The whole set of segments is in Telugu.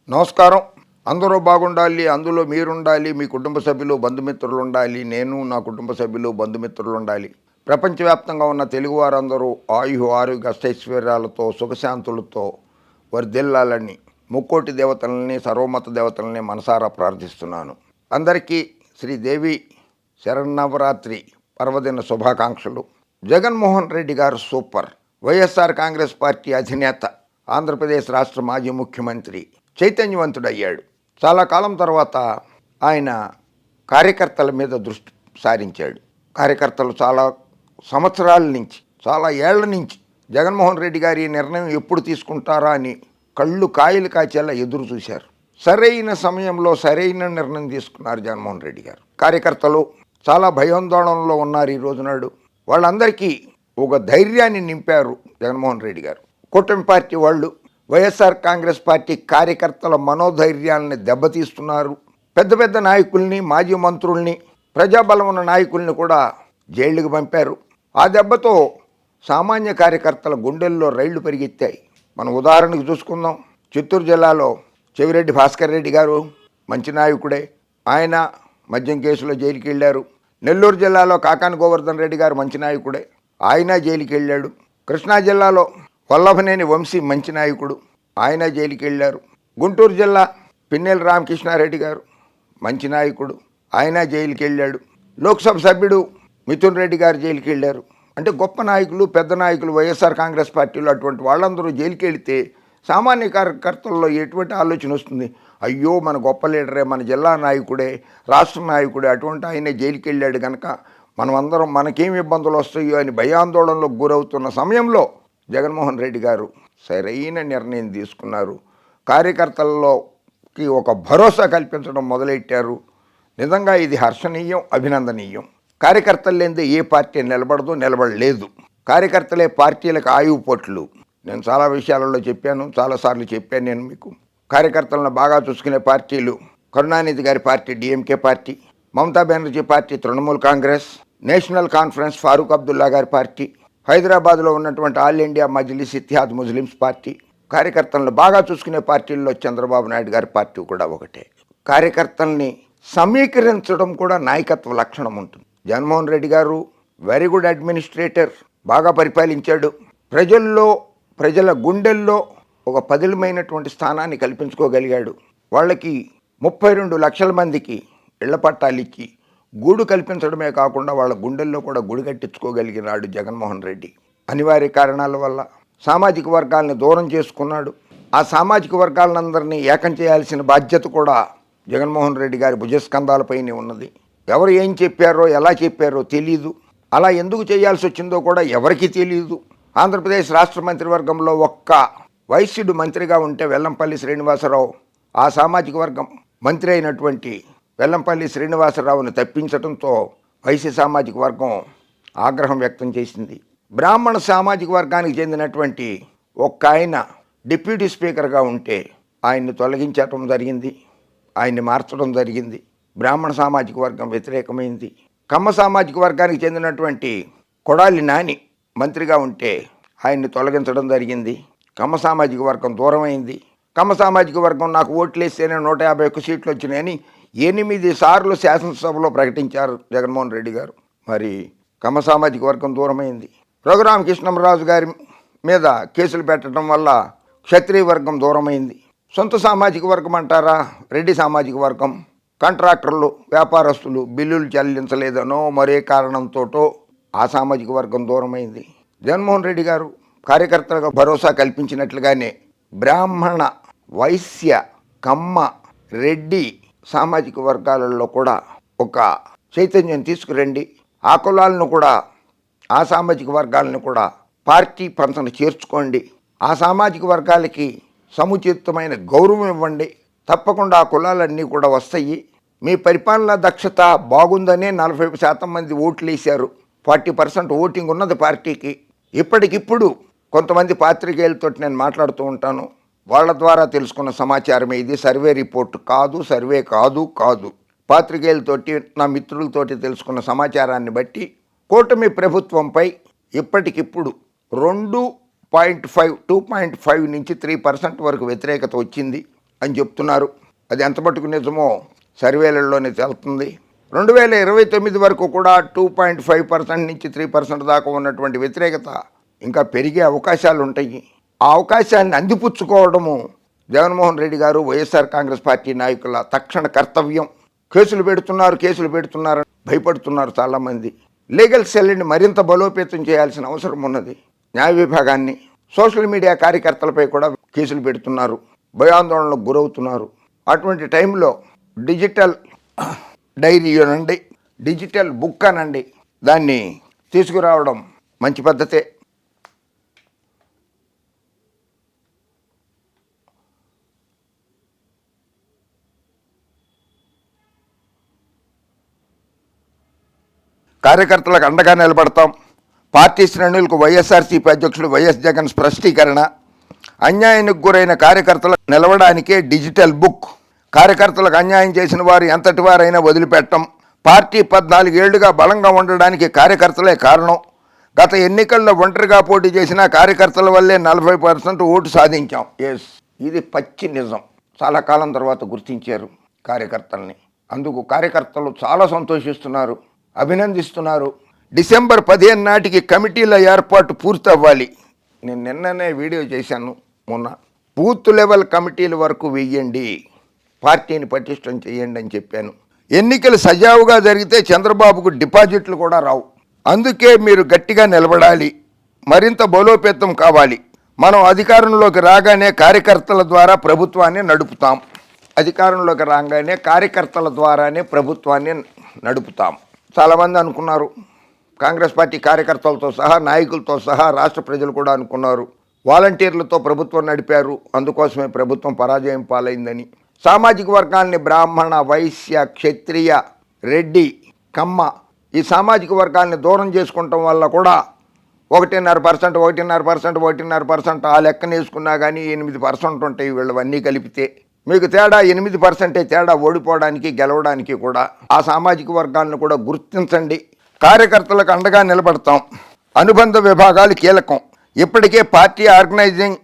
నమస్కారం. అందరూ బాగుండాలి, అందులో మీరుండాలి, మీ కుటుంబ సభ్యులు, బంధుమిత్రులు ఉండాలి, నేను నా కుటుంబ సభ్యులు, బంధుమిత్రులు ఉండాలి. ప్రపంచవ్యాప్తంగా ఉన్న తెలుగువారందరూ ఆరోగ్య అష్టైశ్వర్యాలతో సుఖశాంతులతో వర్ధిల్లాలని ముక్కోటి దేవతలని, సర్వమత దేవతలని మనసారా ప్రార్థిస్తున్నాను. అందరికీ శ్రీదేవి శరన్నవరాత్రి పర్వదిన శుభాకాంక్షలు. జగన్మోహన్ రెడ్డి గారు సూపర్. వైఎస్ఆర్ కాంగ్రెస్ పార్టీ అధినేత, ఆంధ్రప్రదేశ్ రాష్ట్ర మాజీ ముఖ్యమంత్రి చైతన్యవంతుడయ్యాడు. చాలా కాలం తర్వాత ఆయన కార్యకర్తల మీద దృష్టి సారించాడు. కార్యకర్తలు చాలా సంవత్సరాల నుంచి, చాలా ఏళ్ల నుంచి జగన్మోహన్ రెడ్డి గారి నిర్ణయం ఎప్పుడు తీసుకుంటారా అని కళ్ళు కాయలు కాచేలా ఎదురు చూశారు. సరైన సమయంలో సరైన నిర్ణయం తీసుకున్నారు జగన్మోహన్ రెడ్డి గారు. కార్యకర్తలు చాలా భయాందోళనలో ఉన్నారు ఈ రోజునాడు. వాళ్ళందరికీ ఒక ధైర్యాన్ని నింపారు జగన్మోహన్ రెడ్డి గారు. కూటమి పార్టీ వాళ్ళు వైఎస్ఆర్ కాంగ్రెస్ పార్టీ కార్యకర్తల మనోధైర్యాలని దెబ్బతీస్తున్నారు. పెద్ద పెద్ద నాయకుల్ని, మాజీ మంత్రుల్ని, ప్రజాబలం ఉన్న నాయకుల్ని కూడా జైళ్ళకి పంపారు. ఆ దెబ్బతో సామాన్య కార్యకర్తల గుండెల్లో రైళ్లు పరిగెత్తాయి. మనం ఉదాహరణకు చూసుకుందాం. చిత్తూరు జిల్లాలో చెవిరెడ్డి భాస్కర్ రెడ్డి గారు మంచి నాయకుడే, ఆయన మద్యం కేసులో జైలుకి వెళ్ళారు. నెల్లూరు జిల్లాలో కాకాని గోవర్ధన్ రెడ్డి గారు మంచి నాయకుడే, ఆయన జైలుకి వెళ్ళాడు. కృష్ణా జిల్లాలో వల్లభనేని వంశీ మంచి నాయకుడు, ఆయన జైలుకి వెళ్ళారు. గుంటూరు జిల్లా పిన్నెల రామకృష్ణారెడ్డి గారు మంచి నాయకుడు, ఆయన జైలుకి వెళ్ళాడు. లోక్సభ సభ్యుడు మిథున్ రెడ్డి గారు జైలుకి వెళ్ళారు. అంటే గొప్ప నాయకులు, పెద్ద నాయకులు వైఎస్ఆర్ కాంగ్రెస్ పార్టీలో అటువంటి వాళ్ళందరూ జైలుకి వెళితే సామాన్య కార్యకర్తల్లో ఎటువంటి ఆలోచన వస్తుంది? అయ్యో, మన గొప్ప లీడరే, మన జిల్లా నాయకుడే, రాష్ట్ర నాయకుడే, అటువంటి ఆయనే జైలుకి వెళ్ళాడు కనుక మనమందరం మనకేం ఇబ్బందులు వస్తాయో అని భయాందోళనలకు గురవుతున్న సమయంలో జగన్మోహన్ రెడ్డి గారు సరైన నిర్ణయం తీసుకున్నారు. కార్యకర్తల్లోకి ఒక భరోసా కల్పించడం మొదలెట్టారు. నిజంగా ఇది హర్షణీయం, అభినందనీయం. కార్యకర్తలు లేనిదే ఏ పార్టీ నిలబడదు, నిలబడలేదు. కార్యకర్తలే పార్టీలకు ఆయువు పొట్లు. నేను చాలా విషయాలలో చెప్పాను, చాలాసార్లు చెప్పాను నేను మీకు. కార్యకర్తలను బాగా చూసుకునే పార్టీలు Karunanidhi garu party DMK party, Mamata Banerjee party Trinamool Congress, national conference Farooq Abdullah garu party, హైదరాబాద్లో ఉన్నటువంటి all India Majlis Ittehad Muslims party. కార్యకర్తలను బాగా చూసుకునే పార్టీల్లో చంద్రబాబు నాయుడు గారి పార్టీ కూడా ఒకటే. కార్యకర్తల్ని సమీకరించడం కూడా నాయకత్వ లక్షణం ఉంటుంది. జగన్మోహన్ రెడ్డి గారు వెరీ గుడ్ అడ్మినిస్ట్రేటర్, బాగా పరిపాలించాడు. ప్రజల గుండెల్లో ఒక పదిలమైనటువంటి స్థానాన్ని కల్పించుకోగలిగాడు. వాళ్ళకి 32 లక్షల మందికి ఇళ్ల పట్టాలు ఇచ్చి గూడు కల్పించడమే కాకుండా వాళ్ళ గుండెల్లో కూడా గుడి కట్టించుకోగలిగినాడు జగన్మోహన్ రెడ్డి. అనివార్య కారణాల వల్ల సామాజిక వర్గాలను దూరం చేసుకున్నాడు. ఆ సామాజిక వర్గాలందరినీ ఏకం చేయాల్సిన బాధ్యత కూడా జగన్మోహన్ రెడ్డి గారి భుజస్కంధాలపైనే ఉన్నది. ఎవరు ఏం చెప్పారో, ఎలా చెప్పారో తెలీదు. అలా ఎందుకు చేయాల్సి వచ్చిందో కూడా ఎవరికీ తెలియదు. ఆంధ్రప్రదేశ్ రాష్ట్ర మంత్రివర్గంలో ఒక్క వైశ్యుడు మంత్రిగా ఉంటే వెల్లంపల్లి శ్రీనివాసరావు, ఆ సామాజిక వర్గం మంత్రి అయినటువంటి వెల్లంపల్లి శ్రీనివాసరావును తప్పించడంతో వైశ్య సామాజిక వర్గం ఆగ్రహం వ్యక్తం చేసింది. బ్రాహ్మణ సామాజిక వర్గానికి చెందినటువంటి ఒక్క ఆయన డిప్యూటీ స్పీకర్గా ఉంటే ఆయన్ని తొలగించడం జరిగింది, ఆయన్ని మార్చడం జరిగింది. బ్రాహ్మణ సామాజిక వర్గం వ్యతిరేకమైంది. కమ్మ సామాజిక వర్గానికి చెందినటువంటి కొడాలి నాని మంత్రిగా ఉంటే ఆయన్ని తొలగించడం జరిగింది. కమ్మ సామాజిక వర్గం దూరమైంది. కమ్మ సామాజిక వర్గం నాకు ఓట్లేస్తేనే 151 సీట్లు వచ్చినాయని 8 సార్లు శాసనసభలో ప్రకటించారు జగన్మోహన్ రెడ్డి గారు. మరి కమ్మ సామాజిక వర్గం దూరమైంది. రఘురామకృష్ణరాజు గారి మీద కేసులు పెట్టడం వల్ల క్షత్రియ వర్గం దూరమైంది. సొంత సామాజిక వర్గం అంటారా, రెడ్డి సామాజిక వర్గం, కాంట్రాక్టర్లు, వ్యాపారస్తులు బిల్లులు చెల్లించలేదనో మరే కారణంతోటో ఆ సామాజిక వర్గం దూరమైంది. జగన్మోహన్ రెడ్డి గారు కార్యకర్తలకు భరోసా కల్పించినట్లుగానే బ్రాహ్మణ, వైశ్య, కమ్మ, రెడ్డి సామాజిక వర్గాలలో కూడా ఒక చైతన్యం తీసుకురండి. ఆ కులాలను కూడా, ఆ సామాజిక వర్గాలను కూడా పార్టీ పంచన చేర్చుకోండి. ఆ సామాజిక వర్గాలకి సముచితమైన గౌరవం ఇవ్వండి. తప్పకుండా ఆ కులాలన్నీ కూడా వస్తాయి. మీ పరిపాలనా దక్షత బాగుందనే 40% మంది ఓట్లు వేశారు. 40% ఓటింగ్ ఉన్నది పార్టీకి. ఇప్పటికిప్పుడు కొంతమంది పాత్రికేయులతో నేను మాట్లాడుతూ ఉంటాను. వాళ్ళ ద్వారా తెలుసుకున్న సమాచారమే ఇది. సర్వే రిపోర్ట్ కాదు, సర్వే కాదు. పాత్రికేయులతోటి, నా మిత్రులతోటి తెలుసుకున్న సమాచారాన్ని బట్టి కూటమి ప్రభుత్వంపై ఇప్పటికిప్పుడు 2.5 నుంచి 3% వరకు వ్యతిరేకత వచ్చింది. అని చెప్తున్నారు. అది ఎంత మటుకు నిజమో సర్వేలలోనే తేలుతుంది. 2029 వరకు కూడా 2.5% నుంచి 3% దాకా ఉన్నటువంటి వ్యతిరేకత ఇంకా పెరిగే అవకాశాలు ఉంటాయి. ఆ అవకాశాన్ని అందిపుచ్చుకోవడము జగన్మోహన్ రెడ్డి గారు, వైఎస్ఆర్ కాంగ్రెస్ పార్టీ నాయకుల తక్షణ కర్తవ్యం. కేసులు పెడుతున్నారు భయపడుతున్నారు చాలామంది. లీగల్ సెల్ని మరింత బలోపేతం చేయాల్సిన అవసరం ఉన్నది. న్యాయ విభాగాన్ని, సోషల్ మీడియా కార్యకర్తలపై కూడా కేసులు పెడుతున్నారు, భయాందోళనకు గురవుతున్నారు. అటువంటి టైంలో డిజిటల్ డైరీ అనండి, డిజిటల్ బుక్ అనండి, దాన్ని తీసుకురావడం మంచి పద్ధతే. కార్యకర్తలకు అండగా నిలబడతాం. పార్టీ శ్రేణులకు వైఎస్ఆర్సీపీ అధ్యక్షుడు వైఎస్ జగన్ స్పష్టీకరణ. అన్యాయానికి గురైన కార్యకర్తలకు నిలవడానికే డిజిటల్ బుక్. కార్యకర్తలకు అన్యాయం చేసిన వారు ఎంతటి వారైనా వదిలిపెట్టం. పార్టీ 14 ఏళ్లుగా బలంగా ఉండడానికి కార్యకర్తలే కారణం. గత ఎన్నికల్లో ఒంటరిగా పోటీ చేసిన కార్యకర్తల వల్లే 40% ఓటు సాధించాం. ఇది పచ్చి నిజం. చాలా కాలం తర్వాత గుర్తించారు కార్యకర్తల్ని. అందుకు కార్యకర్తలు చాలా సంతోషిస్తున్నారు, అభినందిస్తున్నారు. డిసెంబర్ 15 నాటికి కమిటీల ఏర్పాటు పూర్తి అవ్వాలి. నేను నిన్ననే వీడియో చేశాను. మొన్న బూత్ లెవెల్ కమిటీల వరకు వెయ్యండి, పార్టీని పటిష్టం చేయండి అని చెప్పాను. ఎన్నికలు సజావుగా జరిగితే చంద్రబాబుకు డిపాజిట్లు కూడా రావు. అందుకే మీరు గట్టిగా నిలబడాలి, మరింత బలోపేతం కావాలి. మనం అధికారంలోకి రాగానే కార్యకర్తల ద్వారా ప్రభుత్వాన్ని నడుపుతాం. అధికారంలోకి రాగానే కార్యకర్తల ద్వారానే ప్రభుత్వాన్ని నడుపుతాం. చాలామంది అనుకున్నారు, కాంగ్రెస్ పార్టీ కార్యకర్తలతో సహా, నాయకులతో సహా రాష్ట్ర ప్రజలు కూడా అనుకున్నారు, వాలంటీర్లతో ప్రభుత్వం నడిపారు, అందుకోసమే ప్రభుత్వం పరాజయం పాలైందని. సామాజిక వర్గాల్ని బ్రాహ్మణ, వైశ్య, క్షత్రియ, రెడ్డి, కమ్మ ఈ సామాజిక వర్గాల్ని దూరం చేసుకుంటాం వల్ల కూడా 1.5% ఆ లెక్కన వేసుకున్నా కానీ 8% ఉంటాయి వీళ్ళవన్నీ కలిపితే. మీకు తేడా 8% తేడా ఓడిపోవడానికి, గెలవడానికి కూడా. ఆ సామాజిక వర్గాలను కూడా గుర్తించండి. కార్యకర్తలకు అండగా నిలబడతాం. అనుబంధ విభాగాలు కీలకం. ఇప్పటికే పార్టీ ఆర్గనైజింగ్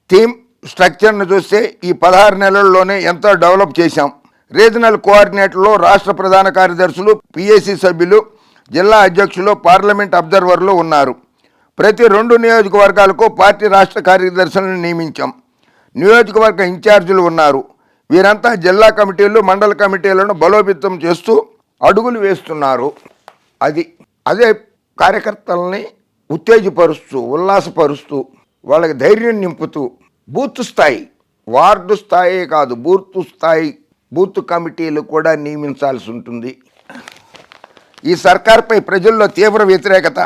టీమ్ స్ట్రక్చర్ను చూస్తే ఈ 16 నెలల్లోనే ఎంతో డెవలప్ చేశాం. రీజనల్ కోఆర్డినేటర్లు, రాష్ట్ర ప్రధాన కార్యదర్శులు, పిఏసీ సభ్యులు, జిల్లా అధ్యక్షులు, పార్లమెంట్ అబ్జర్వర్లు ఉన్నారు. ప్రతి 2 నియోజకవర్గాలకు పార్టీ రాష్ట్ర కార్యదర్శులను నియమించాం. నియోజకవర్గ ఇన్ఛార్జీలు ఉన్నారు. వీరంతా జిల్లా కమిటీలు, మండల కమిటీలను బలోపేతం చేస్తూ అడుగులు వేస్తున్నారు. అదే కార్యకర్తలని ఉత్తేజపరుస్తూ, ఉల్లాసపరుస్తూ, వాళ్ళకి ధైర్యం నింపుతూ బూత్ స్థాయి, వార్డు స్థాయి కాదు, బూత్ స్థాయి బూత్ కమిటీలు కూడా నియమించాల్సి ఉంటుంది. ఈ సర్కార్పై ప్రజల్లో తీవ్ర వ్యతిరేకత.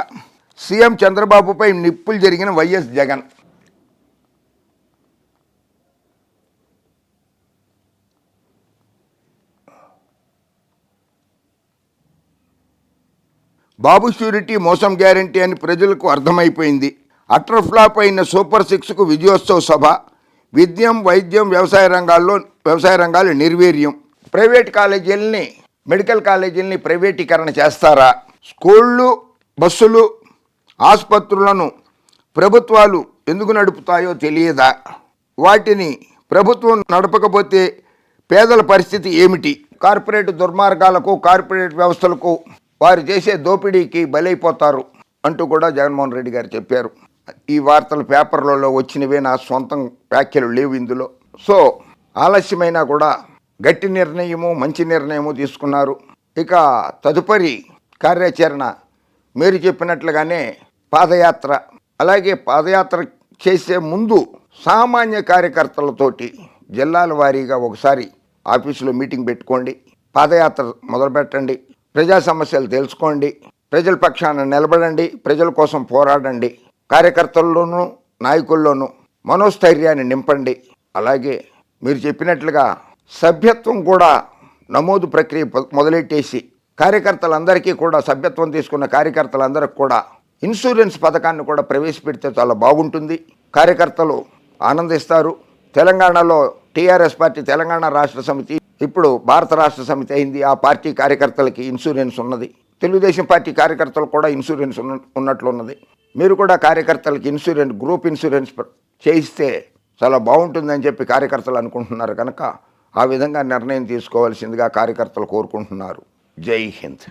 సీఎం చంద్రబాబుపై నిప్పులు జరిగిన వైఎస్ జగన్. బాబు ష్యూరిటీ మోసం గ్యారంటీ అని ప్రజలకు అర్థమైపోయింది. అటర్ ఫ్లాప్ అయిన సూపర్ 6కు విజయోత్సవ సభ. విద్యం, వైద్యం, వ్యవసాయ రంగాలు నిర్వీర్యం. ప్రైవేట్ కాలేజీలని, మెడికల్ కాలేజీలని ప్రైవేటీకరణ చేస్తారా? స్కూళ్ళు, బస్సులు, ఆసుపత్రులను ప్రభుత్వాలు ఎందుకు నడుపుతాయో తెలియదా? వాటిని ప్రభుత్వం నడపకపోతే పేదల పరిస్థితి ఏమిటి? కార్పొరేట్ దుర్మార్గాలకు, కార్పొరేట్ వ్యవస్థలకు, వారు చేసే దోపిడీకి బలైపోతారు అంటూ కూడా జగన్మోహన్ రెడ్డి గారు చెప్పారు. ఈ వార్తలు పేపర్లలో వచ్చినవే, నా సొంతం వ్యాఖ్యలు లేవు ఇందులో. సో ఆలస్యమైనా కూడా గట్టి నిర్ణయము, మంచి నిర్ణయము తీసుకున్నారు. ఇక తదుపరి కార్యాచరణ మీరు చెప్పినట్లుగానే పాదయాత్ర. అలాగే పాదయాత్ర చేసే ముందు సామాన్య కార్యకర్తలతోటి జిల్లాల వారీగా ఒకసారి ఆఫీసులో మీటింగ్ పెట్టుకోండి. పాదయాత్ర మొదలుపెట్టండి. ప్రజా సమస్యలు తెలుసుకోండి. ప్రజల పక్షాన నిలబడండి. ప్రజల కోసం పోరాడండి. కార్యకర్తల్లోనూ, నాయకుల్లోనూ మనోస్థైర్యాన్ని నింపండి. అలాగే మీరు చెప్పినట్లుగా సభ్యత్వం కూడా నమోదు ప్రక్రియ మొదలెట్టేసి కార్యకర్తలందరికీ కూడా, సభ్యత్వం తీసుకున్న కార్యకర్తలందరికీ కూడా ఇన్సూరెన్స్ పథకాన్ని కూడా ప్రవేశపెడితే చాలా బాగుంటుంది. కార్యకర్తలు ఆనందిస్తారు. తెలంగాణలో టీఆర్ఎస్ పార్టీ తెలంగాణ రాష్ట్ర సమితి ఇప్పుడు భారత రాష్ట్ర సమితి అయింది. ఆ పార్టీ కార్యకర్తలకి ఇన్సూరెన్స్ ఉన్నది. తెలుగుదేశం పార్టీ కార్యకర్తలు కూడా ఇన్సూరెన్స్ ఉన్నట్లున్నది. మీరు కూడా కార్యకర్తలకి ఇన్సూరెన్స్, గ్రూప్ ఇన్సూరెన్స్ చేయిస్తే చాలా బాగుంటుందని చెప్పి కార్యకర్తలు అనుకుంటున్నారు కనుక ఆ విధంగా నిర్ణయం తీసుకోవాల్సిందిగా కార్యకర్తలు కోరుకుంటున్నారు. జై హింద్.